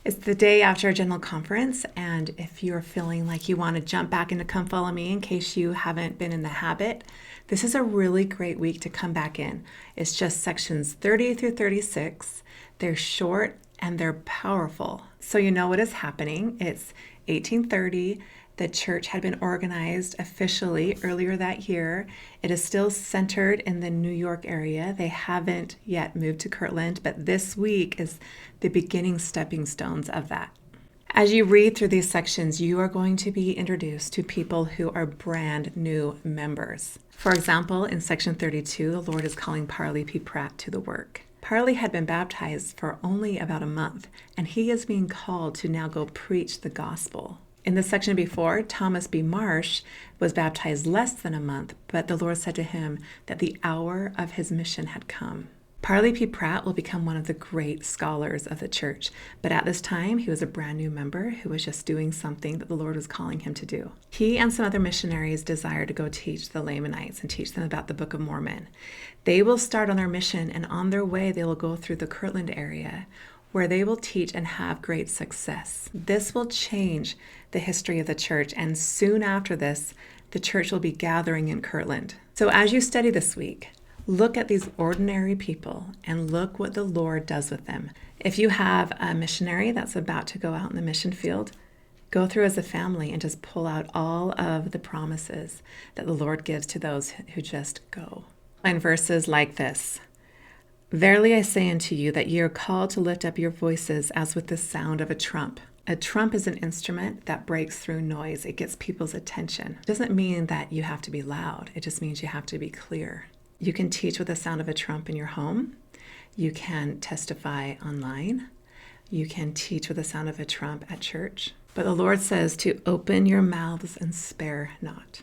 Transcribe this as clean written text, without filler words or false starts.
It's the day after a general conference, and if you're feeling like you want to jump back into Come Follow Me in case you haven't been in the habit, this is a really great week to come back in. It's just sections 30 through 36. They're short and they're powerful. So you know what is happening. It's 1830. The church had been organized officially earlier that year. It is still centered in the New York area. They haven't yet moved to Kirtland, but this week is the beginning stepping stones of that. As you read through these sections, you are going to be introduced to people who are brand new members. For example, in section 32, the Lord is calling Parley P. Pratt to the work. Parley had been baptized for only about a month, and he is being called to now go preach the gospel. In the section before, Thomas B. Marsh was baptized less than a month, but the Lord said to him that the hour of his mission had come. Parley P. Pratt will become one of the great scholars of the church, but at this time, he was a brand new member who was just doing something that the Lord was calling him to do. He and some other missionaries desire to go teach the Lamanites and teach them about the Book of Mormon. They will start on their mission, and on their way, they will go through the Kirtland area, where they will teach and have great success. This will change the history of the church, and soon after this, the church will be gathering in Kirtland. So as you study this week, look at these ordinary people and look what the Lord does with them. If you have a missionary that's about to go out in the mission field, go through as a family and just pull out all of the promises that the Lord gives to those who just go. And verses like this: "Verily I say unto you that ye are called to lift up your voices as with the sound of a trump." A trump is an instrument that breaks through noise. It gets people's attention. It doesn't mean that you have to be loud. It just means you have to be clear. You can teach with the sound of a trump in your home. You can testify online. You can teach with the sound of a trump at church. But the Lord says to open your mouths and spare not.